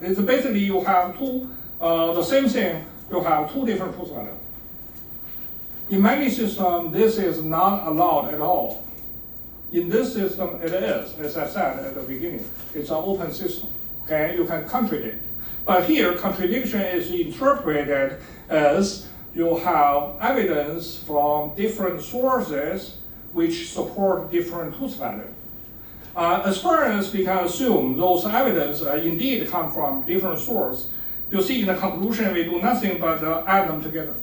that. It's basically you have the same thing, you have two different truth values. In many systems, this is not allowed at all. In this system, it is, as I said at the beginning. It's an open system, okay? You can contradict. But here, contradiction is interpreted as you have evidence from different sources which support different truth values. As far as we can assume those evidence indeed come from different sources, you see in the conclusion we do nothing but add them together.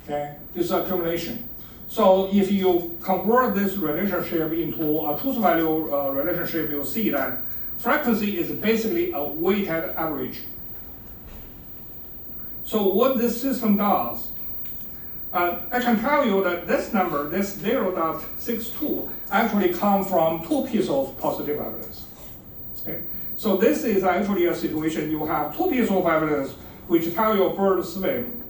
Okay, it's accumulation. So if you convert this relationship into a truth value relationship, you'll see that frequency is basically a weighted average. So what this system does, I can tell you that this number, this 0.62, actually comes from two pieces of positive evidence. Okay? So this is actually a situation you have two pieces of evidence which tell you a bird swim.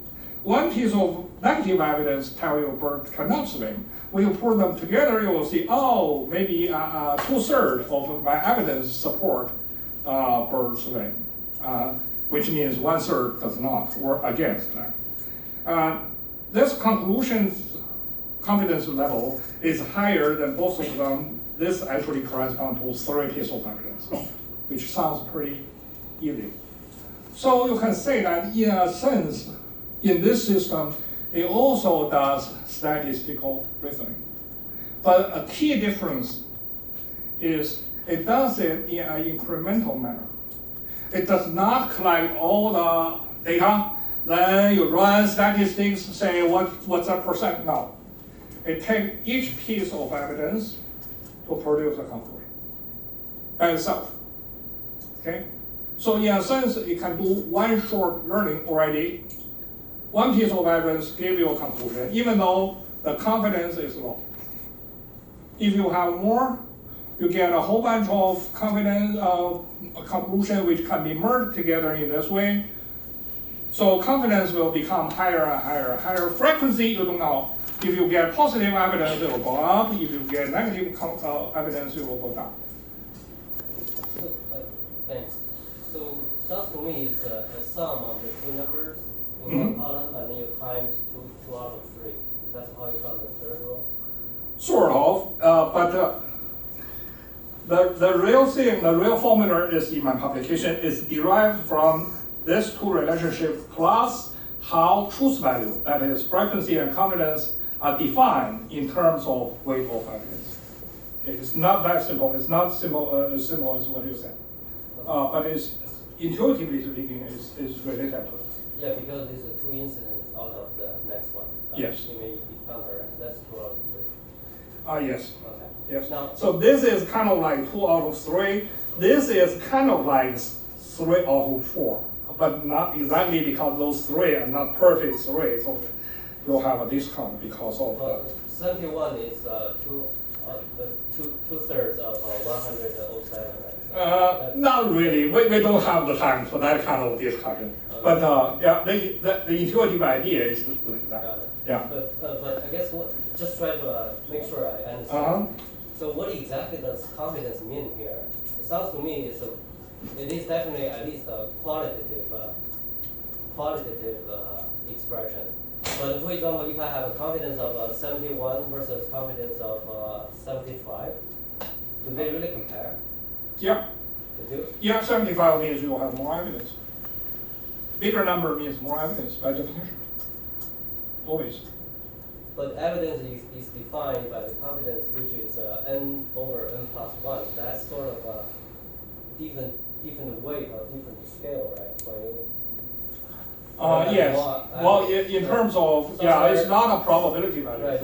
One piece of negative evidence tell you a bird cannot swim. When you put them together, you will see, oh, maybe 2/3 of my evidence support bird swim, which means 1/3 does not, or against that. This conclusion confidence level is higher than both of them. This actually corresponds to 3 pieces of evidence, which sounds pretty easy. So you can say that in a sense, in this system, it also does statistical reasoning. But a key difference is it does it in an incremental manner. It does not collect all the data, then you run statistics, say what's a percent. No. It takes each piece of evidence to produce a conclusion by itself. Okay? So in a sense, it can do one short learning already. One piece of evidence gives you a conclusion, even though the confidence is low. If you have more, you get a whole bunch of confidence conclusion which can be merged together in this way. So confidence will become higher and higher and higher. Frequency, you don't know. If you get positive evidence, it will go up. If you get negative evidence, it will go down. So, thanks. So sounds to me it's a sum of the two numbers in one column, and then you times two out of 3. That's how you got the third row? Sort of, but the real thing, the real formula is in my publication is derived from this two relationship plus how truth value, that is frequency and confidence, are defined in terms of weight of evidence. Okay, it's not that simple. It's not simple as simple as what you said, but it's intuitively speaking is related to it. Yeah, because it's 2 incidents out of the next one. Yes. You may encounter, that's 2 out of 3. Yes. Okay. Yes. Now, So this is kind of like 2 out of 3. This is kind of like 3 out of 4, but not exactly because those 3 are not perfect 3. So you'll have a discount because of well, 71 is two-thirds of 107, right? not really. We don't have the time for that kind of discussion. But yeah, the intuitive idea is like that. Got it. Yeah. But I guess just try to make sure I understand. So what exactly does confidence mean here? It sounds to me it is definitely at least a qualitative expression. But for example, if I have a confidence of 71 versus confidence of 75, do they really compare? Yeah. They do? Yeah, 75 means you will have more evidence. Bigger number means more evidence by definition. Always. But evidence is defined by the confidence, which is n over n plus 1. That's sort of a different weight or different scale, right? For you. Yes. Well, in terms of, yeah, it's not a probability value. Right,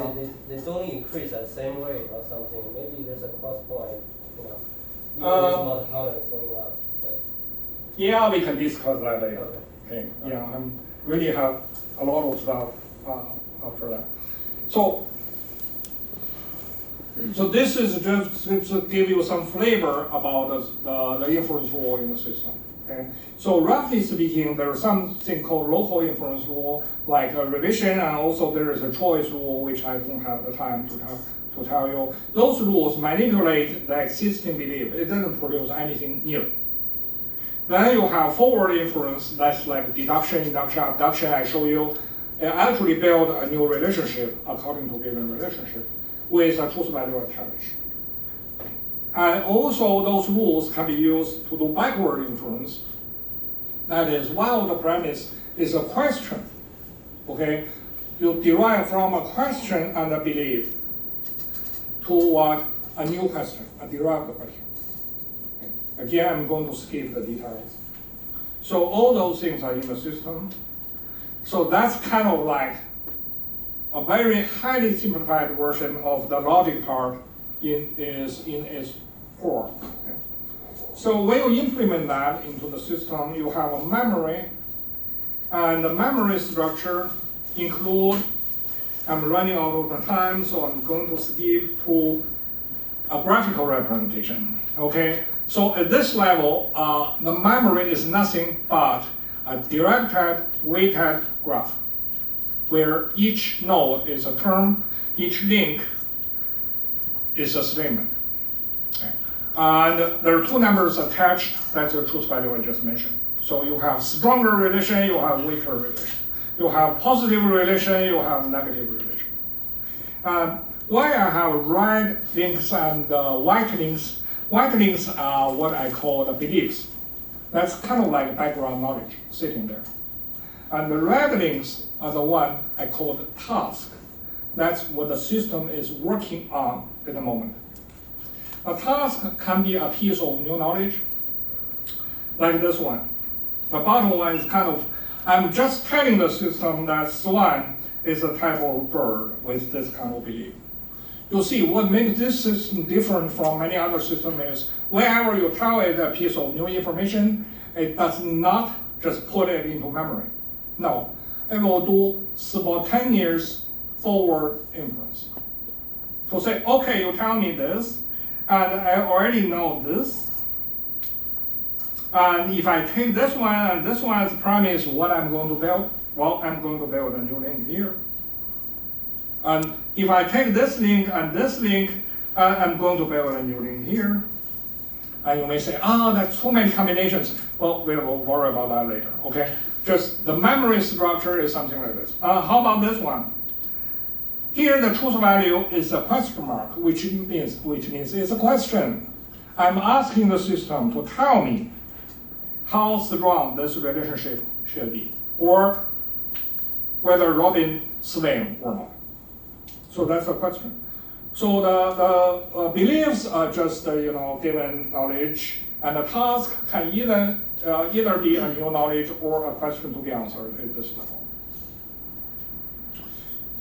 they don't increase at the same rate or something. Maybe there's a cross point, even there's multi-confidence going up. But Yeah, we can discuss that later. Okay. Okay. Yeah, I really have a lot of stuff after that. So this is just to give you some flavor about the inference rule in the system. Okay. So roughly speaking, there's something called local inference rule, like a revision, and also there is a choice rule, which I don't have the time to tell you. Those rules manipulate the existing belief. It doesn't produce anything new. Then you have forward inference, that's like deduction, induction, abduction, I show you. And actually build a new relationship according to given relationship with a truth value attached. And also those rules can be used to do backward inference. That is, while the premise is a question, okay, you derive from a question and a belief to what? A new question, a derived question. Okay. Again, I'm going to skip the details. So all those things are in the system. So that's kind of like a very highly simplified version of the logic part in its core. Okay. So when you implement that into the system, you have a memory, and the memory structure include, I'm running out of the time, so I'm going to skip to a graphical representation, okay? So at this level, the memory is nothing but a directed, weighted graph, where each node is a term, each link is a statement. Okay. And there are two numbers attached, that's the truth value I just mentioned. So you have stronger relation, you have weaker relation. You have positive relation, you have negative relation. Why I have red links and white links? White links are what I call the beliefs. That's kind of like background knowledge sitting there. And the red links are the one I call the task. That's what the system is working on at the moment. A task can be a piece of new knowledge, like this one. The bottom one is kind of, I'm just telling the system that swan is a type of bird with this kind of belief. You see, what makes this system different from many other systems is whenever you tell it a piece of new information, it does not just put it into memory. No, it will do spontaneous forward inference. To say, okay, you tell me this, and I already know this, and if I take this one and this one as premise, what I'm going to build? Well, I'm going to build a new link here. And if I take this link and this link, I'm going to build a new link here. And you may say, that's too many combinations. Well, we will worry about that later, okay? Just the memory structure is something like this. How about this one? Here, the truth value is a question mark, which means it's a question. I'm asking the system to tell me how strong this relationship should be, or whether Robin swim or not. So that's a question. So the beliefs are just given knowledge, and the task can either be a new knowledge or a question to be answered at this level.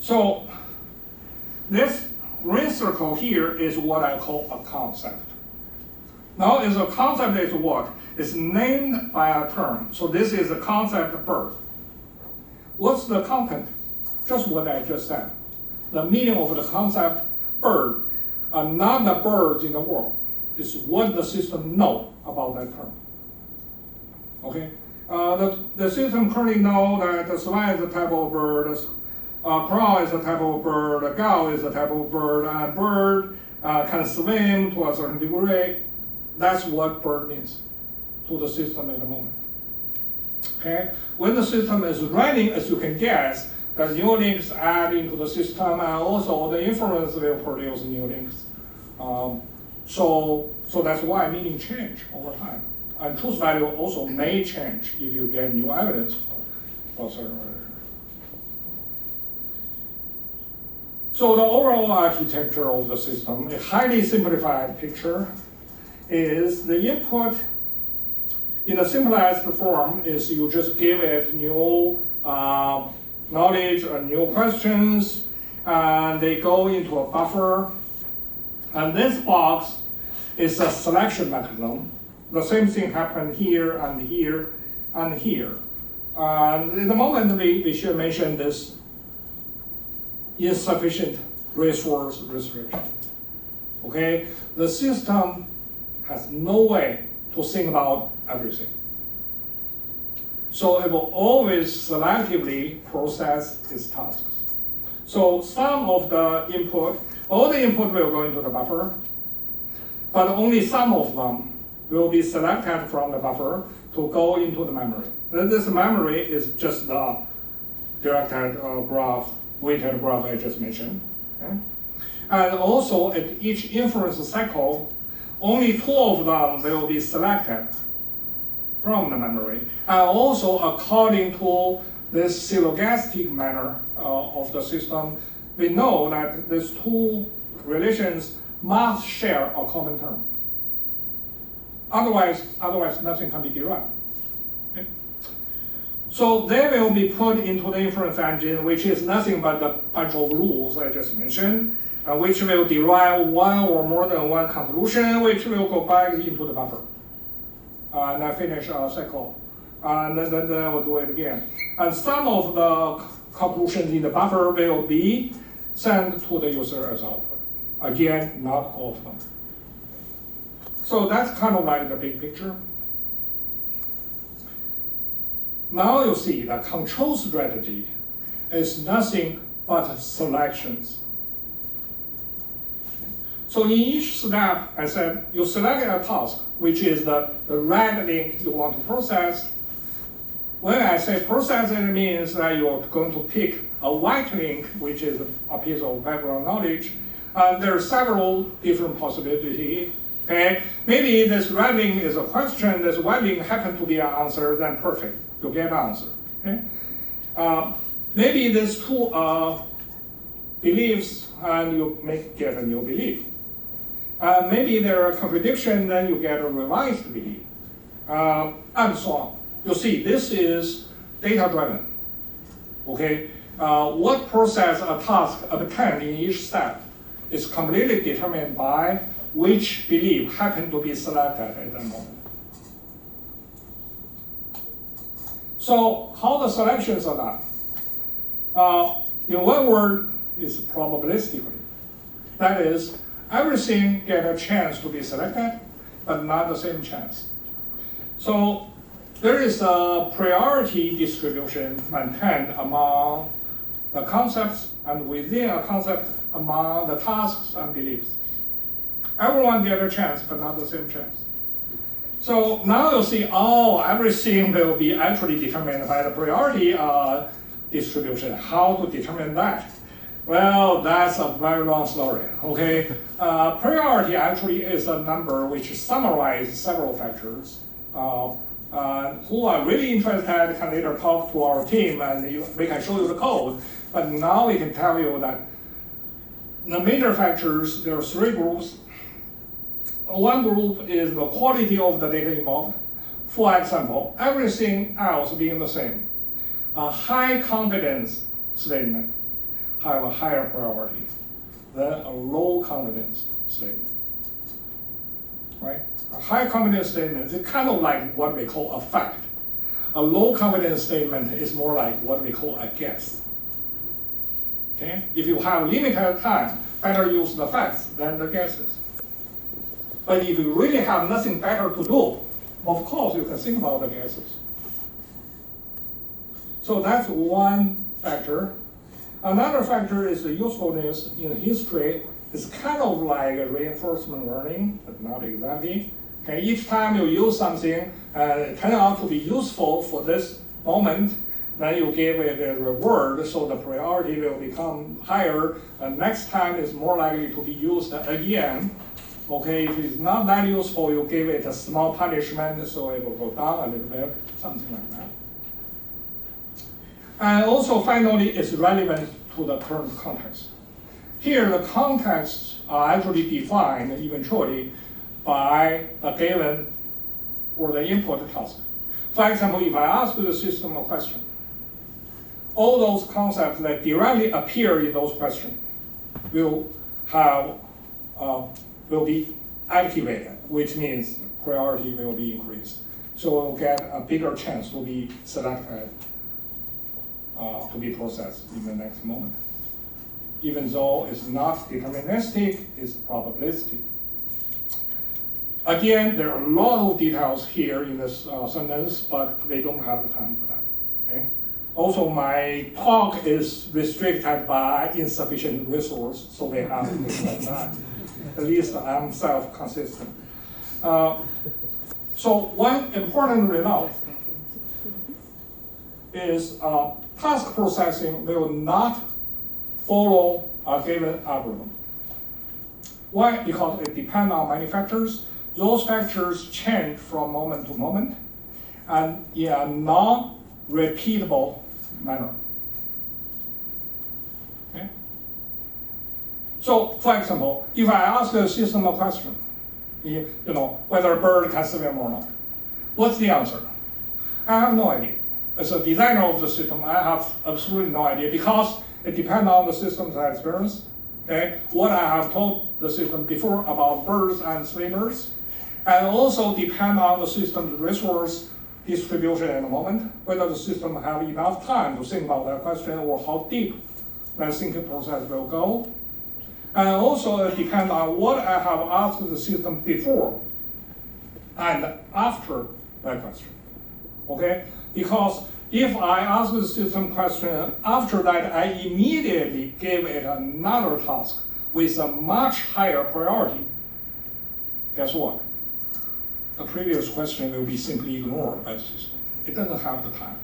So this green circle here is what I call a concept. Now, is a concept is what? It's named by a term. So this is a concept bird. What's the content? Just what I just said. The meaning of the concept bird are not the birds in the world. It's what the system knows about that term. Okay? The system currently knows that the swan is a type of bird, crow is a type of bird, a gull is a type of bird, and bird can swim to a certain degree. That's what bird means to the system at the moment. Okay? When the system is running, as you can guess, the new links add into the system, and also the inference will produce new links. So that's why meaning change over time. And truth value also may change if you get new evidence for certain relation. So the overall architecture of the system, a highly simplified picture, is the input in a simplified form is you just give it new knowledge and new questions, and they go into a buffer. And this box is a selection mechanism. The same thing happened here and here and here. And at the moment, we should mention this insufficient resource restriction. Okay? The system has no way to think about everything. So it will always selectively process its tasks. So some of the input, all the input will go into the buffer, but only some of them will be selected from the buffer to to go into the memory. Then this memory is just the directed graph, weighted graph I just mentioned. Okay? And also at each inference cycle, only 2 of them will be selected from the memory. And also according to this syllogistic manner of the system, we know that these 2 relations must share a common term. Otherwise nothing can be derived. Okay? So they will be put into the inference engine, which is nothing but the bunch of rules I just mentioned, which will derive one or more than one conclusion, which will go back into the buffer. And then finish our cycle. And then we'll do it again. And some of the conclusions in the buffer will be sent to the user as output. Again, not all of them. So that's kind of like the big picture. Now you see the control strategy is nothing but selections. So in each step, I said, you select a task, which is the red link you want to process. When I say process, it means that you're going to pick a white link, which is a piece of background knowledge. There are several different possibilities. Okay? Maybe this red link is a question, this white link happens to be an answer, then perfect, you get an answer. Okay? Maybe these 2 beliefs, and you get a new belief. Maybe there are contradictions, then you get a revised belief, and so on. You see, this is data-driven. Okay, what process a task obtained in each step is completely determined by which belief happened to be selected at that moment. So how the selections are done? In one word, is probabilistically. That is, everything get a chance to be selected, but not the same chance. So there is a priority distribution maintained among the concepts and within a concept among the tasks and beliefs. Everyone get a chance, but not the same chance. So now you see, everything will be actually determined by the priority distribution. How to determine that? Well, that's a very long story, okay? Priority actually is a number which summarizes several factors. Who are really interested can later talk to our team and we can show you the code. But now we can tell you that the major factors, there are 3 groups. One group is the quality of the data involved. For example, everything else being the same. A high confidence statement have a higher priority than a low confidence statement, right? A high confidence statement is kind of like what we call a fact. A low confidence statement is more like what we call a guess. Okay? If you have limited time, better use the facts than the guesses. But if you really have nothing better to do, of course you can think about the guesses. So that's one factor. Another factor is the usefulness in history. It's kind of like a reinforcement learning, but not exactly. Okay, each time you use something, it turns out to be useful for this moment, then you give it a reward, so the priority will become higher. Next time it's more likely to be used again. Okay, if it's not that useful, you give it a small punishment, so it will go down a little bit, something like that. And also, finally, it's relevant to the current context. Here, the contexts are actually defined eventually by a given or the input task. For example, if I ask the system a question, all those concepts that directly appear in those questions will be activated, which means priority will be increased. So we'll get a bigger chance to be selected, to be processed in the next moment. Even though it's not deterministic, it's probabilistic. Again, there are a lot of details here in this sentence, but we don't have the time for that. Okay? Also, my talk is restricted by insufficient resource, so we have to spend time. At least I'm self-consistent. So one important result is task processing will not follow a given algorithm. Why? Because it depends on many factors. Those factors change from moment to moment and in a non-repeatable manner. Okay? So, for example, if I ask the system a question, you know, whether a bird can swim or not, what's the answer? I have no idea. As a designer of the system, I have absolutely no idea because it depends on the system's experience. Okay, what I have told the system before about birds and swimmers, and also depend on the system's resource distribution at the moment, whether the system have enough time to think about that question or how deep that thinking process will go. And also depend on what I have asked the system before and after that question. Okay? Because if I ask the system question after that, I immediately give it another task with a much higher priority. Guess what? The previous question will be simply ignored by the system. It doesn't have the time.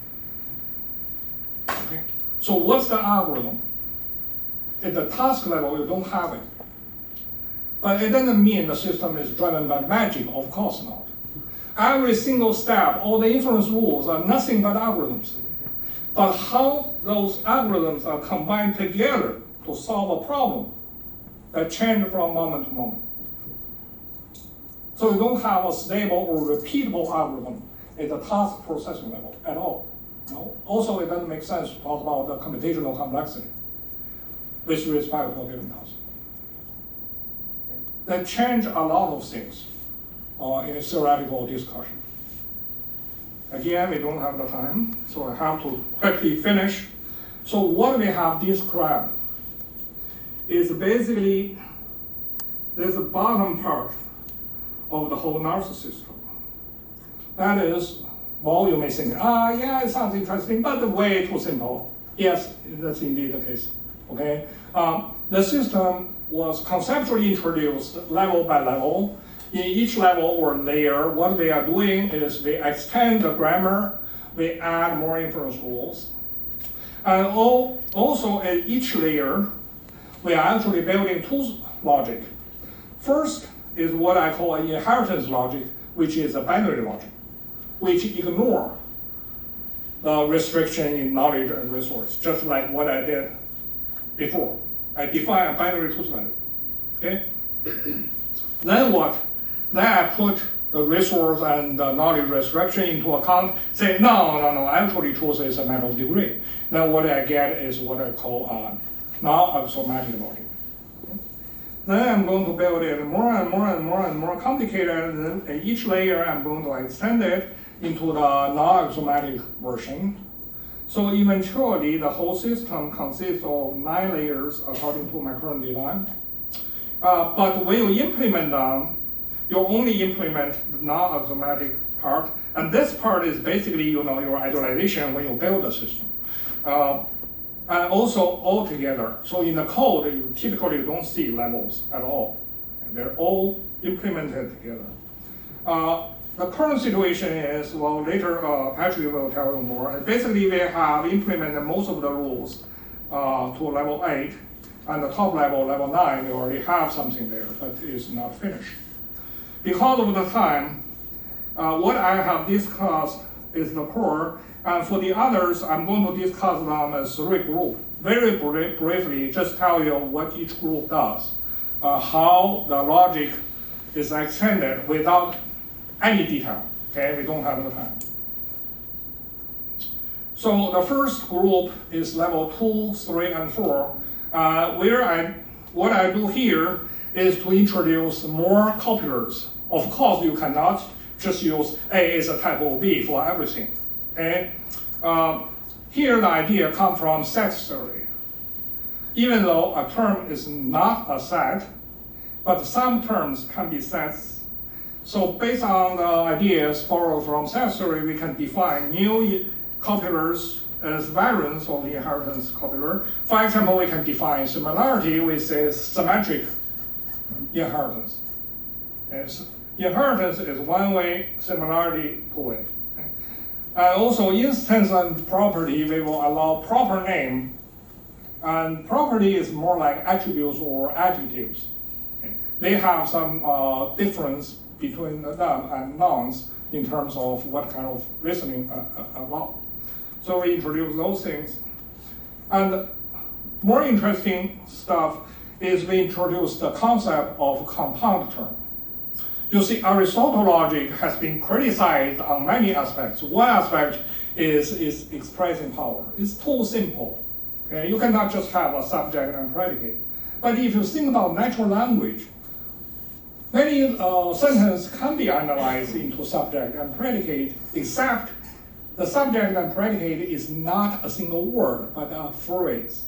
Okay? So what's the algorithm? At the task level, you don't have it. But it doesn't mean the system is driven by magic, of course not. Every single step, all the inference rules are nothing but algorithms. But how those algorithms are combined together to solve a problem that change from moment to moment. So you don't have a stable or repeatable algorithm at the task processing level at all. No? Also, it doesn't make sense to talk about the computational complexity with respect to a given task. Okay. That change a lot of things in a theoretical discussion. Again, we don't have the time, so I have to quickly finish. So what we have described is basically there's the bottom part of the whole nervous system. That is, well, you may think, yeah, it sounds interesting, but way too simple. Yes, that's indeed the case. Okay, the system was conceptually introduced level by level. In each level or layer, what we are doing is we extend the grammar, we add more inference rules. And also at each layer, we are actually building two logic. First is what I call an inheritance logic, which is a binary logic, which ignore the restriction in knowledge and resource, just like what I did before. I define a binary truth value. Okay? Then what? Then I put the resource and the knowledge restriction into account, say, no, actually truth is a matter of degree. Then what I get is what I call non-axiomatic logic. Then I'm going to build it more and more and more and more complicated, and then at each layer I'm going to extend it into the non-axiomatic version. So eventually the whole system consists of 9 layers according to my current design. But when you implement them, you only implement the non-axiomatic part, and this part is basically your idealization when you build the system. And also all together. So in the code, you typically don't see levels at all. And they're all implemented together. The current situation is, well, later Patrick will tell you more. Basically, we have implemented most of the rules to level 8, and the top level, level 9, we already have something there, but it's not finished. Because of the time, what I have discussed is the core, and for the others, I'm going to discuss them as 3 groups. Very briefly, just tell you what each group does, how the logic is extended without any detail. Okay, we don't have the time. So the first group is level 2, 3, and 4. What I do here is to introduce more copulars. Of course, you cannot just use A is a type of B for everything. Okay? Here the idea comes from set theory. Even though a term is not a set, but some terms can be sets. So based on the ideas borrowed from set theory, we can define new copulars as variants of the inheritance copular. For example, we can define similarity with a symmetric inheritance. Inheritance is one-way, similarity two-way. Also, instance and property, we will allow proper name. And property is more like attributes or adjectives. They have some difference between them and nouns in terms of what kind of reasoning about. So we introduce those things. And more interesting stuff is we introduce the concept of compound term. You see, Aristotle logic has been criticized on many aspects. One aspect is expressing power. It's too simple. Okay? You cannot just have a subject and predicate. But if you think about natural language, many sentences can be analyzed into subject and predicate, except the subject and predicate is not a single word, but a phrase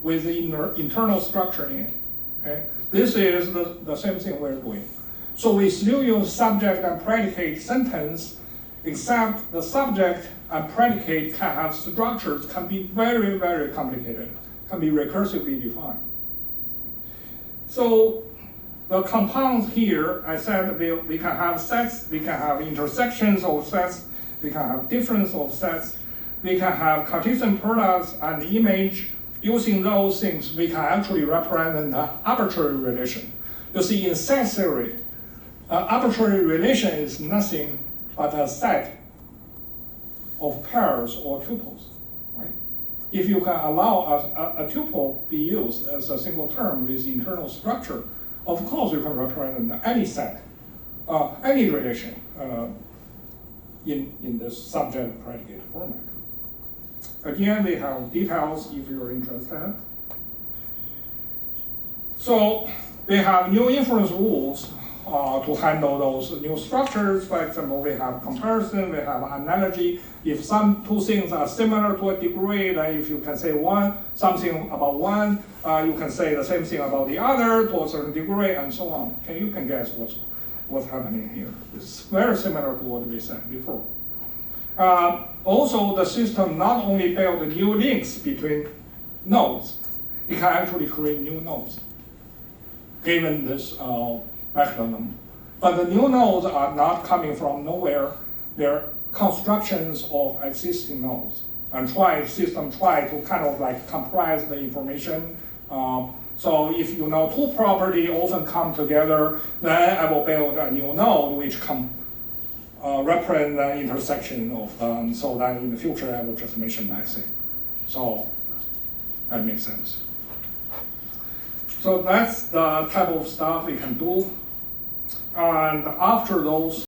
with the internal structure in it. Okay? This is the same thing we're doing. So we still use subject and predicate sentence, except the subject and predicate can have structures, can be very, very complicated, can be recursively defined. So the compounds here, I said we can have sets, we can have intersections of sets, we can have difference of sets, we can have Cartesian products and image. Using those things, we can actually represent an arbitrary relation. You see, in set theory, arbitrary relation is nothing but a set of pairs or tuples, right? If you can allow a tuple be used as a single term with internal structure, of course you can represent any set, any relation in this subject-predicate format. Again, we have details if you're interested. So we have new inference rules to handle those new structures. For example, we have comparison, we have analogy. If two things are similar to a degree, then if you can say something about one, you can say the same thing about the other to a certain degree, and so on. Okay, you can guess what's happening here. It's very similar to what we said before. Also, the system not only builds new links between nodes, it can actually create new nodes, given this mechanism. But the new nodes are not coming from nowhere. They're constructions of existing nodes. And system try to kind of like compress the information. So if you know two properties often come together, then I will build a new node which represent the intersection of them, so that in the future I will just mention that thing. So that makes sense. So that's the type of stuff we can do. And after those